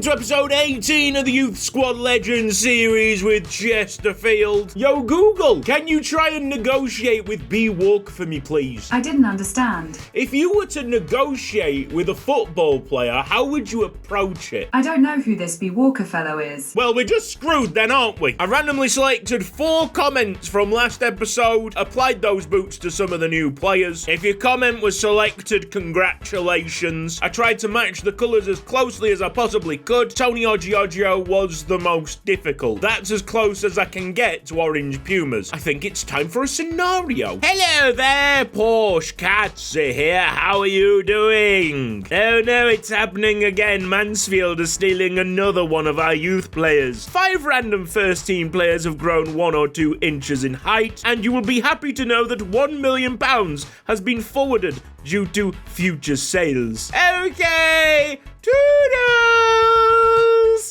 to episode 18 of the Youth Squad Legends series with Chesterfield. Yo, Google, can you try and negotiate with B. Walker for me, please? I didn't understand. If you were to negotiate with a football player, how would you approach it? I don't know who this B. Walker fellow is. Well, we're just screwed then, aren't we? I randomly selected 4 comments from last episode, applied those boots to some of the new players. If your comment was selected, congratulations. I tried to match the colours as closely as I possibly could. Tony Giorgio was the most difficult. That's as close as I can get to Orange Pumas. I think it's time for a scenario. Hello there, Porsche Katze here. How are you doing? Oh no, it's happening again. Mansfield is stealing another one of our youth players. 5 random first team players have grown 1 or 2 inches in height, and you will be happy to know that £1 million has been forwarded due to future sales. Okay, toodles!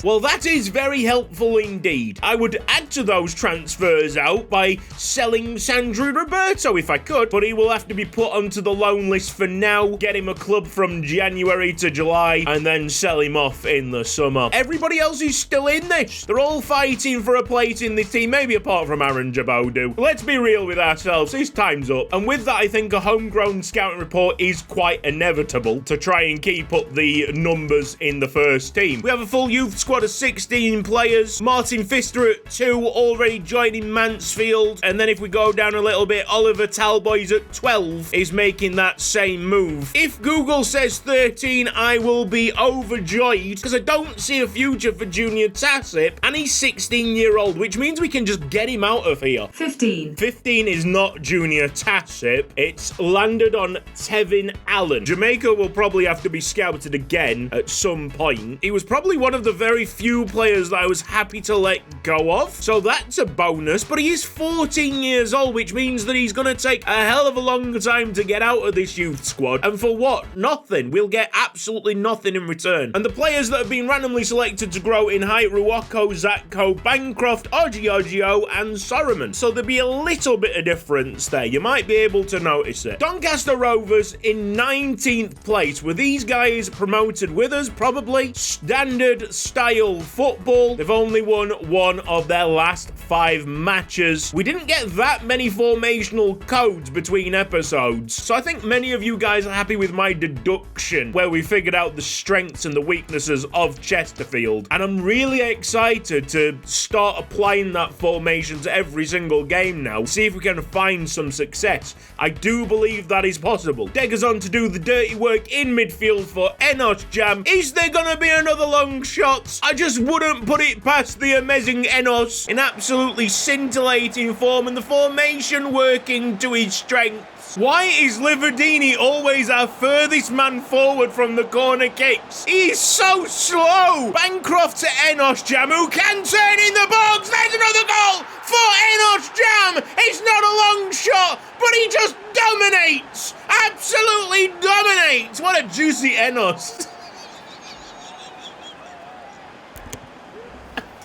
Well, that is very helpful indeed. I would add to those transfers out by selling Sandro Roberto if I could, but he will have to be put onto the loan list for now, get him a club from January to July, and then sell him off in the summer. Everybody else is still in this. They're all fighting for a place in this team, maybe apart from Aaron Jabodu. Let's be real with ourselves, his time's up. And with that, I think a homegrown scouting report is quite inevitable to try and keep up the numbers in the first team. We have a full youth squad of 16 players. Martin Pfister at 2, already joining Mansfield. And then if we go down a little bit, Oliver Talboys at 12 is making that same move. If Google says 13, I will be overjoyed because I don't see a future for Junior Tassip, and he's 16-year-old, which means we can just get him out of here. 15. 15 is not Junior Tassip. It's landed on Tevin Allen. Jamaica will probably have to be scouted again at some point. He was probably one of the very few players that I was happy to let go of, so that's a bonus, but he is 14 years old, which means that he's going to take a hell of a long time to get out of this youth squad, and for what? Nothing. We'll get absolutely nothing in return. And the players that have been randomly selected to grow in height: Ruoko, Zatko, Bancroft, Giorgio, and Soroman. So there'll be a little bit of difference there. You might be able to notice it. Doncaster Rovers in 19th place. Were these guys promoted with us? Probably. Standard style football. They've only won 1 of their last 5 matches. We didn't get that many formational codes between episodes, so I think many of you guys are happy with my deduction where we figured out the strengths and the weaknesses of Chesterfield, and I'm really excited to start applying that formation to every single game now, see if we can find some success. I do believe that is possible. Degger's on to do the dirty work in midfield for Enos Jam. Is there gonna be another long shot? I just wouldn't put it past the amazing Enos, in absolutely scintillating form and the formation working to his strengths. Why is Liverdini always our furthest man forward from the corner kicks? He's so slow! Bancroft to Enos Jam, who can turn in the box! There's another goal for Enos Jam! It's not a long shot, but he just dominates! Absolutely dominates! What a juicy Enos.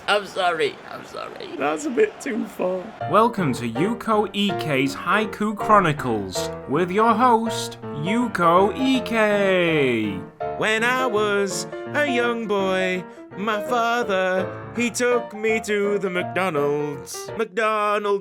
I'm sorry. That's a bit too far. Welcome to Yuko Ike's Haiku Chronicles with your host, Yuko Ike. When I was a young boy, my father, he took me to the McDonald's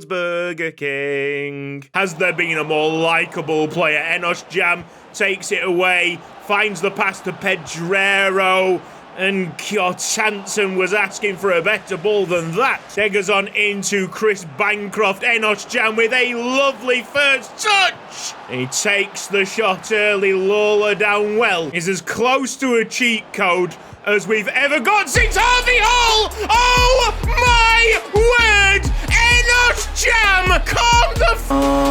Burger King. Has there been a more likeable player? Enos Jam takes it away, finds the pass to Pedrero, and Kjort Hansen was asking for a better ball than that. Deggers on into Chris Bancroft. Enos Jam with a lovely first touch. He takes the shot early. Lawler down well. Is as close to a cheat code as we've ever got since Harvey Hall. Oh my word! Enos Jam, calm the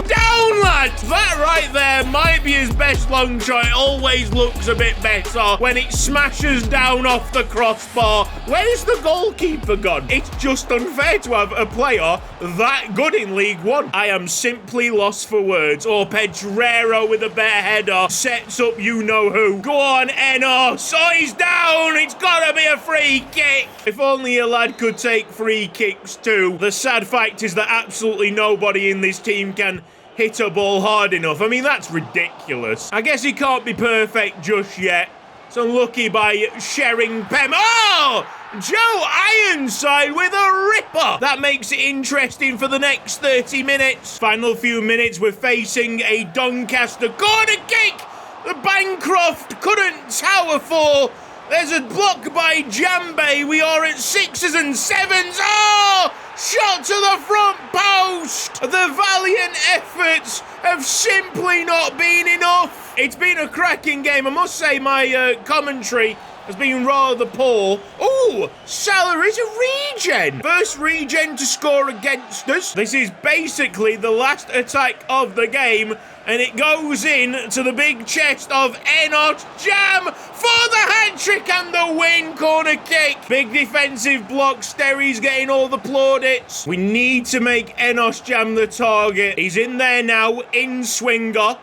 down, lad. That right there might be his best long shot. It always looks a bit better when it smashes down off the crossbar. Where's the goalkeeper gone? It's just unfair to have a player that good in League One. I am simply lost for words. Or Pedrero with a bare header sets up you know who. Go on, Enos. Oh, he's down. It's gotta be a free kick. If only a lad could take free kicks too. The sad fact is that absolutely nobody in this team can hit a ball hard enough. I mean, that's ridiculous. I guess he can't be perfect just yet. It's unlucky by Sheringham. Oh! Joe Ironside with a ripper. That makes it interesting for the next 30 minutes. Final few minutes, we're facing a Doncaster corner kick. The Bancroft couldn't tower for. There's a block by Jambe. We are at 6s and 7s. Oh! Shot to the front post. The valiant efforts have simply not been enough. It's been a cracking game. I must say my commentary has been rather poor. Ooh, Salah is a regen. First regen to score against us. This is basically the last attack of the game, and it goes in to the big chest of Enos Jam for the hat-trick and the win. Corner kick. Big defensive block. Sterry's getting all the plaudits. We need to make Enos Jam the target. He's in there now, in swinger.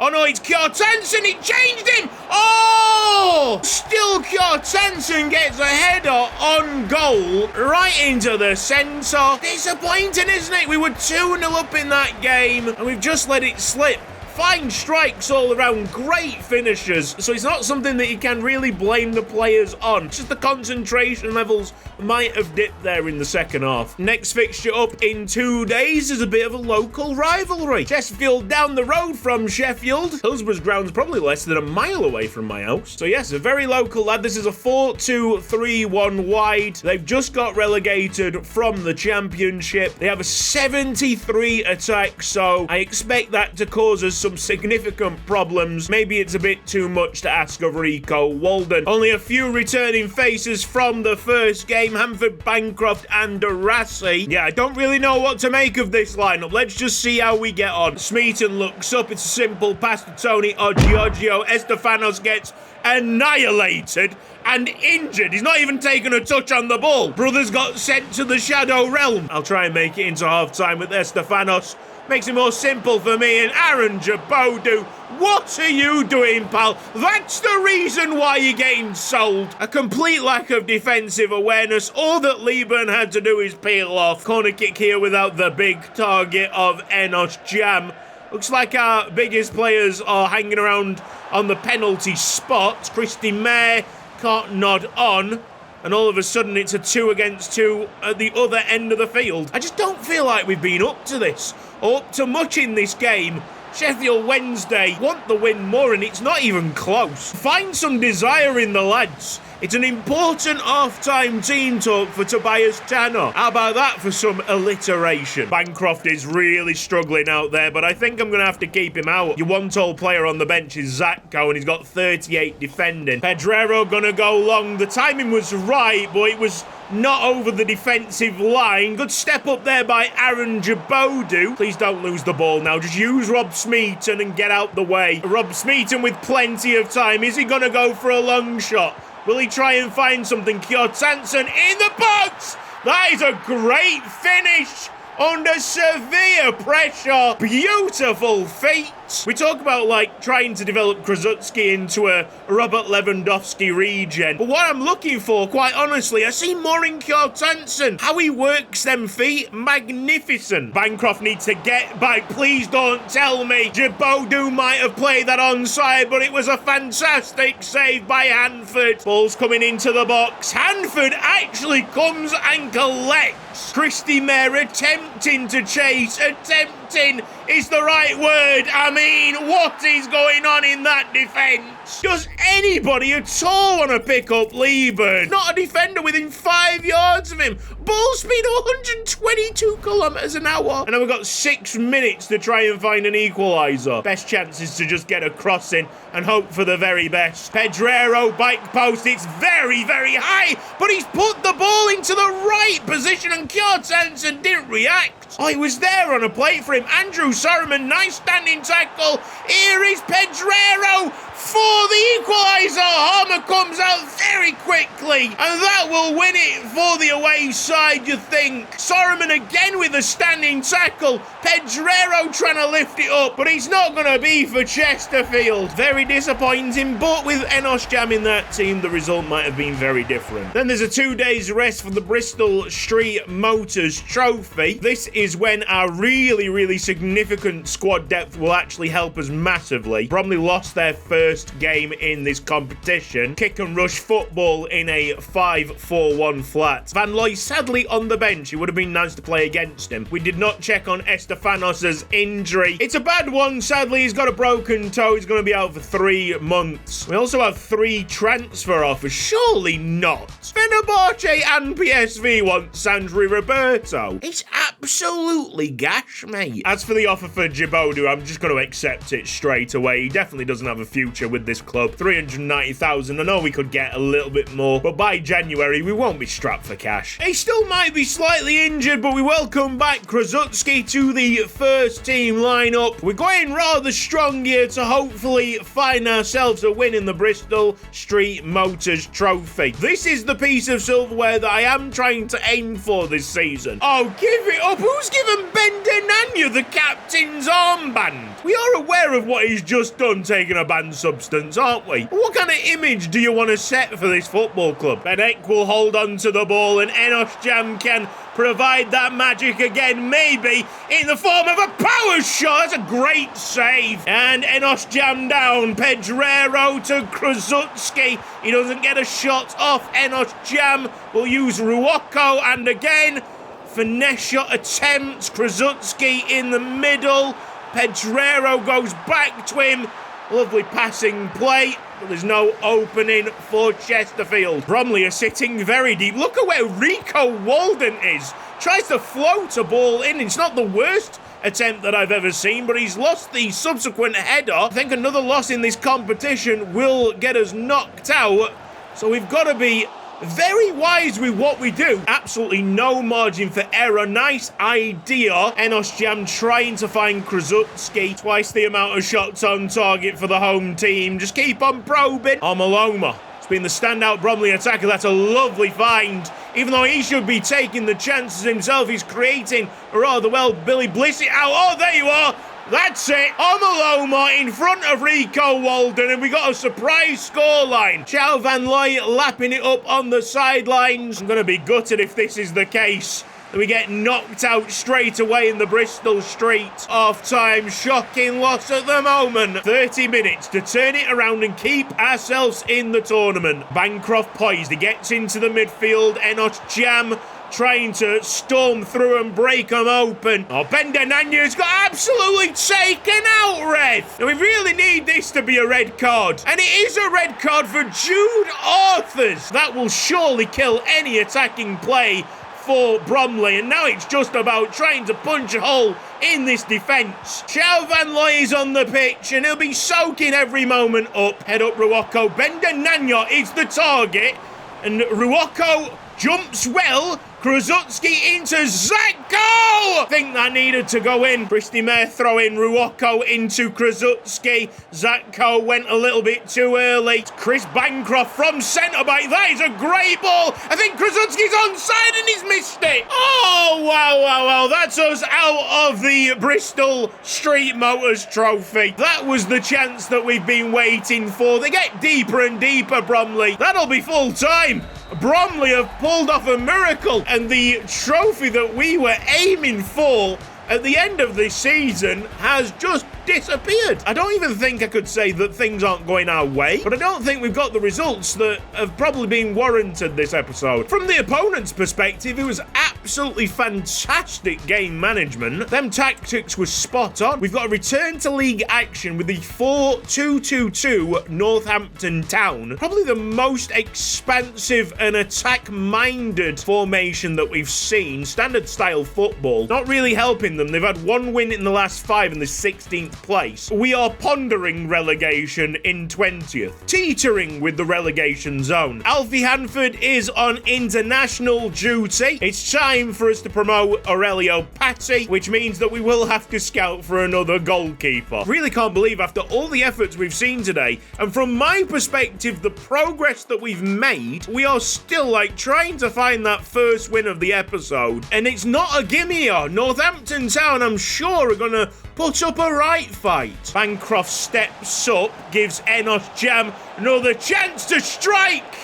Oh no, it's Kjartansson, it changed him! Oh! Still Kjartansson gets a header on goal, right into the centre. Disappointing, isn't it? We were 2-0 up in that game, and we've just let it slip. Fine strikes all around, great finishers. So it's not something that you can really blame the players on. It's just the concentration levels might have dipped there in the second half. Next fixture up in 2 days is a bit of a local rivalry. Chesterfield down the road from Sheffield. Hillsborough's ground's probably less than a mile away from my house. So yes, a very local lad. This is a 4-2-3-1 wide. They've just got relegated from the Championship. They have a 73 attack, so I expect that to cause us some significant problems. Maybe it's a bit too much to ask of Rico Walden. Only a few returning faces from the first game. Hanford, Bancroft and Rassi. Yeah, I don't really know what to make of this lineup. Let's just see how we get on. Smeaton looks up. It's a simple pass to Tony Giorgio. Estefanos gets annihilated and injured. He's not even taken a touch on the ball. Brothers got sent to the Shadow Realm. I'll try and make it into half-time with Estefanos. Makes it more simple for me. And Aaron Jabodu, what are you doing, pal? That's the reason why you're getting sold. A complete lack of defensive awareness. All that Lieben had to do is peel off. Corner kick here without the big target of Enos Jam. Looks like our biggest players are hanging around on the penalty spot. Christy Mayer can't nod on. And all of a sudden it's a 2 against 2 at the other end of the field. I just don't feel like we've been up to this, or up to much in this game. Sheffield Wednesday want the win more, and it's not even close. Find some desire in the lads. It's an important half-time team talk for Tobias Tanner. How about that for some alliteration? Bancroft is really struggling out there, but I think I'm going to have to keep him out. Your one-tall player on the bench is Zatko, and he's got 38 defending. Pedrero going to go long. The timing was right, but it was not over the defensive line. Good step up there by Aaron Jabodu. Please don't lose the ball now. Just use Rob Smeaton and get out the way. Rob Smeaton with plenty of time. Is he going to go for a long shot? Will he try and find something? Kjartansson in the box! That is a great finish under severe pressure. Beautiful feat. We talk about, like, trying to develop Krasutsky into a Robert Lewandowski regen. But what I'm looking for, quite honestly, I see more in Kjartansson. How he works them feet, magnificent. Bancroft needs to get back. Please don't tell me Jabodu might have played that onside, but it was a fantastic save by Hanford. Ball's coming into the box. Hanford actually comes and collects. Christy Mayer attempting to chase. Attempting is the right word. I mean, what is going on in that defence? Does anybody at all want to pick up Lieben? Not a defender within 5 yards of him. Ball speed 122 kilometres an hour. And then we've got 6 minutes to try and find an equaliser. Best chance is to just get a cross in and hope for the very best. Pedrero, bike post. It's very, very high, but he's put the ball into the right position and Kjartansson didn't react. Oh, he was there on a plate for him. Andrew Sorman, nice standing tackle. Here is Pedrero for the equaliser. Harmer comes out very quickly, and that will win it for the away side, you think. Sorman again with a standing tackle. Pedrero trying to lift it up, but he's not going to be for Chesterfield. Very disappointing, but with Enos Jam in that team, the result might have been very different. Then there's a 2 days rest for the Bristol Street Motors Trophy. This is when our really, really significant squad depth will actually help us massively. Bromley lost their first first game in this competition. Kick and rush football in a 5-4-1 flat. Van Looy sadly on the bench. It would have been nice to play against him. We did not check on Estefanos' injury. It's a bad one, sadly. He's got a broken toe. He's going to be out for 3 months. We also have 3 transfer offers. Surely not. Fenerbahce and PSV want Sandri Roberto. It's absolutely gash, mate. As for the offer for Djibodu, I'm just going to accept it straight away. He definitely doesn't have a future with this club. 390,000. I know we could get a little bit more, but by January, we won't be strapped for cash. He still might be slightly injured, but we welcome back Krasutsky to the first team lineup. We're going rather strong here to hopefully find ourselves a win in the Bristol Street Motors Trophy. This is the piece of silverware that I am trying to aim for this season. Oh, give it up. Who's given Bendenanya the captain's armband? We are aware of what he's just done, taking a banned substance, aren't we? What kind of image do you want to set for this football club? Benek will hold on to the ball, and Enos Jam can provide that magic again, maybe in the form of a power shot. That's a great save. And Enos Jam down. Pedrero to Krasutsky. He doesn't get a shot off. Enos Jam will use Ruocco, and again, finesse shot attempt. Krasutsky in the middle. Pedrero goes back to him. Lovely passing play, but there's no opening for Chesterfield. Bromley are sitting very deep. Look at where Rico Walden is. Tries to float a ball in. It's not the worst attempt that I've ever seen, but he's lost the subsequent header. I think another loss in this competition will get us knocked out. So we've got to be very wise with what we do. Absolutely no margin for error. Nice idea. Enos Jam trying to find Krasutsky. Twice the amount of shots on target for the home team. Just keep on probing. Omaloma. It's been the standout Bromley attacker. That's a lovely find. Even though he should be taking the chances himself, he's creating rather well. Billy Bliss it out. Oh, there you are. That's it. Omaloma in front of Rico Walden, and we got a surprise scoreline. Chow Van Looy lapping it up on the sidelines. I'm going to be gutted if this is the case. We get knocked out straight away in the Bristol Street. Half-time, shocking loss at the moment. 30 minutes to turn it around and keep ourselves in the tournament. Bancroft poised. He gets into the midfield. Enos Jam trying to storm through and break them open. Oh, Bendenanya's got absolutely taken out, ref. Now, we really need this to be a red card. And it is a red card for Jude Arthurs. That will surely kill any attacking play for Bromley. And now it's just about trying to punch a hole in this defence. Chow Van Looy is on the pitch, and he'll be soaking every moment up. Head up Ruocco. Bendenanya is the target. And Ruocco jumps well. Krasutsky into Zakko! I think that needed to go in. Christy Mayer throwing Ruocco into Krasutsky. Zakko went a little bit too early. Chris Bancroft from centre-back. That is a great ball. I think Krasutsky's onside and he's missed it. Oh, wow. That's us out of the Bristol Street Motors Trophy. That was the chance that we've been waiting for. They get deeper and deeper, Bromley. That'll be full time. Bromley have pulled off a miracle, and the trophy that we were aiming for at the end of this season has just disappeared. I don't even think I could say that things aren't going our way, but I don't think we've got the results that have probably been warranted this episode. From the opponent's perspective, it was absolutely fantastic game management. Them tactics were spot on. We've got a return to league action with the 4-2-2-2 Northampton Town. Probably the most expansive and attack-minded formation that we've seen. Standard style football. Not really helping them. They've had one win in the last 5 in the 16th place. We are pondering relegation in 20th. Teetering with the relegation zone. Alfie Hanford is on international duty. It's time for us to promote Aurelio Patti, which means that we will have to scout for another goalkeeper. Really can't believe after all the efforts we've seen today, and from my perspective, the progress that we've made, we are still trying to find that first win of the episode, and it's not a gimme. Northampton Town, I'm sure, are going to put up a right fight. Bancroft steps up, gives Enos Jam another chance to strike.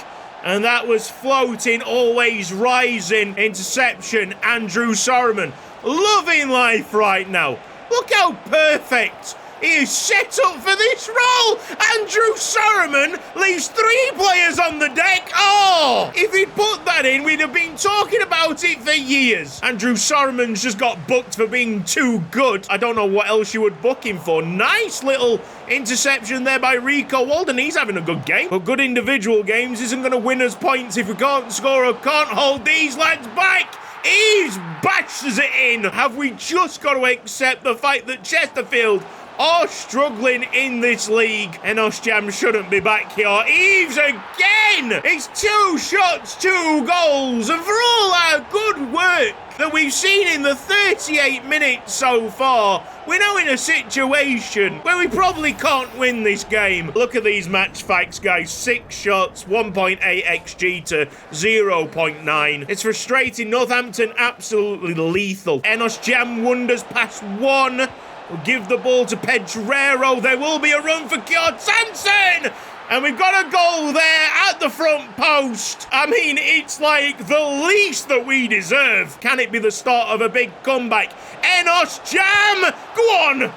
And that was floating, always rising. Interception, Andrew Sorman. Loving life right now. Look how perfect He is set up for this role. Andrew Sorriman leaves 3 players on the deck. Oh, if he'd put that in, we'd have been talking about it for years. Andrew Sorriman's just got booked for being too good. I don't know what else you would book him for. Nice little interception there by Rico Walden. He's having a good game. But good individual games isn't going to win us points if we can't score or can't hold these lads back. Eves bashes it in. Have we just got to accept the fact that Chesterfield are struggling in this league? Enos Jam shouldn't be back here. Eves again! It's 2 shots, 2 goals. And for all our good work that we've seen in the 38 minutes so far, we're now in a situation where we probably can't win this game. Look at these match facts, guys. 6 shots, 1.8 XG to 0.9. It's frustrating. Northampton absolutely lethal. Enos Jam wonders past 1. We'll give the ball to Pedrero. There will be a run for Kjord Sanson. And we've got a goal there at the front post. I mean, it's like the least that we deserve. Can it be the start of a big comeback? Enos Jam, go on.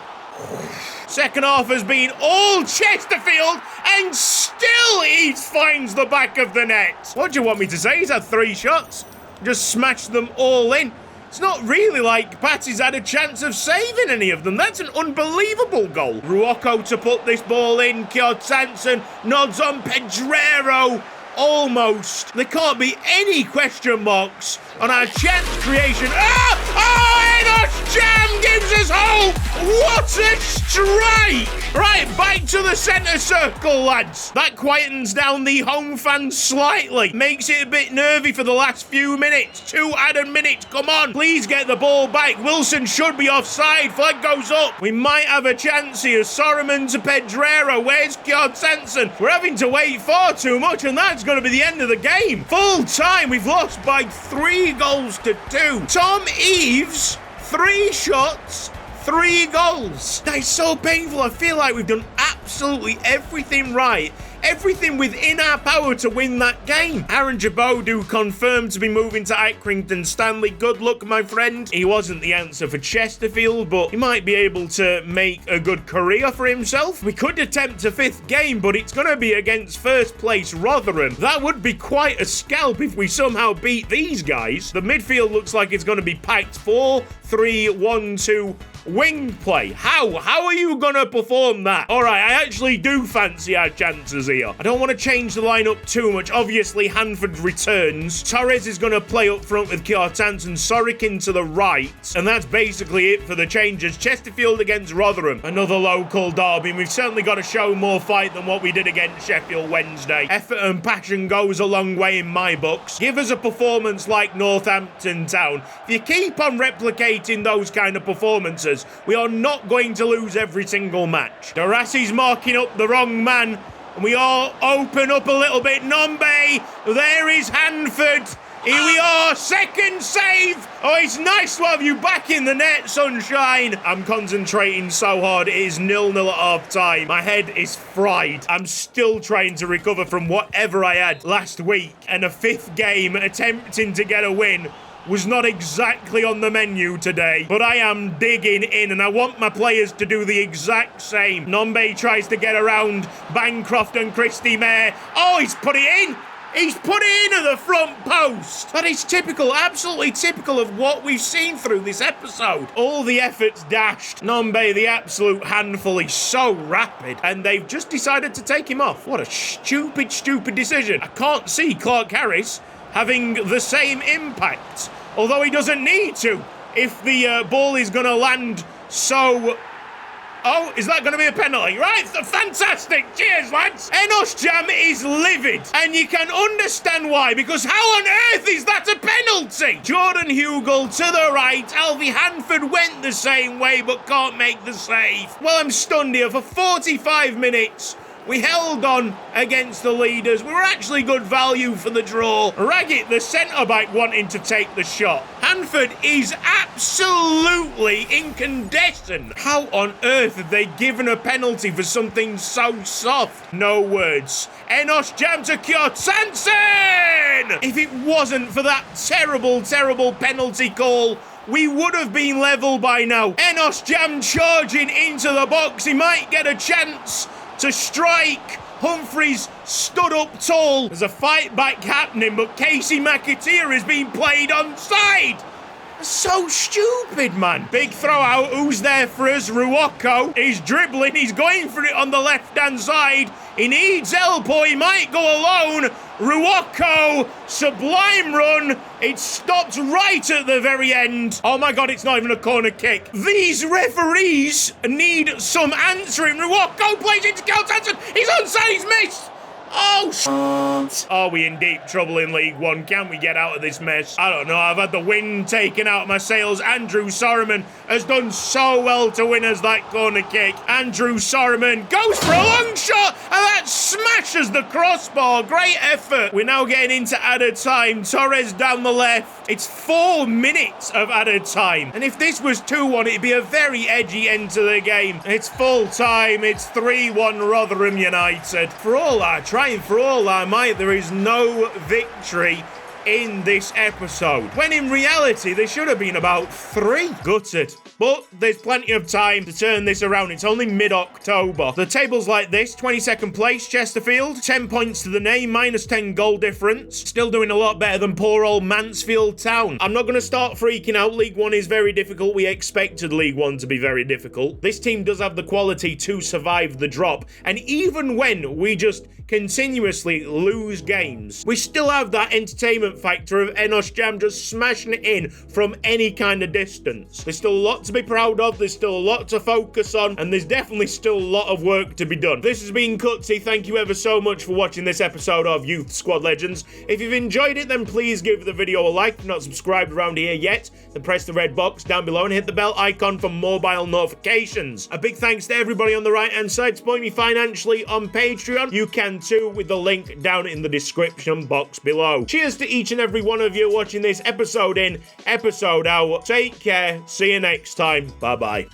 Second half has been all Chesterfield, and still he finds the back of the net. What do you want me to say? He's had 3 shots. Just smashed them all in. It's not really like Patty's had a chance of saving any of them. That's an unbelievable goal. Ruocco to put this ball in. Kjord Sanson nods on Pedrero. Almost. There can't be any question marks on our chance creation. Enos Jam gives us hope. What a strike. Right, back to the centre circle, lads. That quietens down the home fans slightly. Makes it a bit nervy for the last few minutes. 2 added minutes. Come on. Please get the ball back. Wilson should be offside. Flag goes up. We might have a chance here. Sorriman to Pedrero. Where's Kjord Sanson? We're having to wait far too much, and that's going to be the end of the game. Full time. We've lost by 3 goals to 2. Tom Eves, 3 shots, 3 goals. That is so painful. I feel like we've done absolutely everything right. Everything within our power to win that game. Aaron Jabodu confirmed to be moving to Accrington Stanley. Good luck, my friend. He wasn't the answer for Chesterfield, but he might be able to make a good career for himself. We could attempt a 5th game, but it's going to be against first place Rotherham. That would be quite a scalp if we somehow beat these guys. The midfield looks like it's going to be packed 4-3-1-2 wing play. How are you gonna perform that? All right, I actually do fancy our chances here. I don't want to change the lineup too much. Obviously, Hanford returns. Torres is gonna play up front with Kjord Sanson, Sorokin to the right, and that's basically it for the changes. Chesterfield against Rotherham, another local derby. We've certainly got to show more fight than what we did against Sheffield Wednesday. Effort and passion goes a long way in my books. Give us a performance like Northampton Town. If you keep on replicating those kind of performances, we are not going to lose every single match. Darassi's marking up the wrong man, and we all open up a little bit. Nombe, there is Hanford. Here we are, second save. Oh, it's nice to have you back in the net, sunshine. I'm concentrating so hard. It is 0-0 at half time. My head is fried. I'm still trying to recover from whatever I had last week, and a 5th game attempting to get a win was not exactly on the menu today, but I am digging in, and I want my players to do the exact same. Nombe tries to get around Bancroft and Christy Mayer. Oh, he's put it in! He's put it in at the front post! That is typical, absolutely typical of what we've seen through this episode. All the efforts dashed. Nombe, the absolute handful, he's so rapid, and they've just decided to take him off. What a stupid decision. I can't see Clark Harris having the same impact, although he doesn't need to if the ball is going to land so... Oh, is that going to be a penalty? Right, fantastic. Cheers, lads. Enos Jam is livid, and you can understand why, because how on earth is that a penalty? Jordan Hugel to the right. Alfie Hanford went the same way, but can't make the save. Well, I'm stunned here. For 45 minutes, we held on against the leaders. We were actually good value for the draw. Raggett, the centre-back, wanting to take the shot. Hanford is absolutely incandescent. How on earth have they given a penalty for something so soft? No words. Enos Jam to Kjord Sanson! If it wasn't for that terrible penalty call, we would have been level by now. Enos Jam charging into the box. He might get a chance to strike. Humphreys stood up tall. There's a fight back happening, but Casey McAteer is being played onside. So stupid, man. Big throw out. Who's there for us? Ruoko. He's dribbling. He's going for it on the left-hand side. He needs help or he might go alone. Ruoko. Sublime run. It stopped right at the very end. Oh my God, it's not even a corner kick. These referees need some answering. Ruoko plays into Cal Hansen. He's onside. He's missed. Oh, shit. Are we in deep trouble in League One? Can we get out of this mess? I don't know. I've had the wind taken out of my sails. Andrew Sorriman has done so well to win us that corner kick. Andrew Sorriman goes for a long shot, and that smashes the crossbar. Great effort. We're now getting into added time. Torres down the left. It's 4 minutes of added time. And if this was 2-1, it'd be a very edgy end to the game. It's full time. It's 3-1 Rotherham United. For all our trying for all our might, there is no victory in this episode, when in reality there should have been about 3. Gutted. But there's plenty of time to turn this around. It's only mid-October. The table's like this: 22nd place Chesterfield, 10 points to the name, -10 goal difference. Still doing a lot better than poor old Mansfield Town. I'm not going to start freaking out. League One is very difficult. We expected League One to be very difficult. This team does have the quality to survive the drop, and even when we just continuously lose games, we still have that entertainment factor of Enos Jam just smashing it in from any kind of distance. There's still a lot to be proud of, there's still a lot to focus on, and there's definitely still a lot of work to be done. This has been Cutsy. Thank you ever so much for watching this episode of Youth Squad Legends. If you've enjoyed it, then please give the video a like. If you're not subscribed around here yet, then press the red box down below and hit the bell icon for mobile notifications. A big thanks to everybody on the right hand side supporting me financially on Patreon. You can too, with the link down in the description box below. Cheers to each and every one of you watching this episode in, episode out. Take care. See you next time. Bye bye.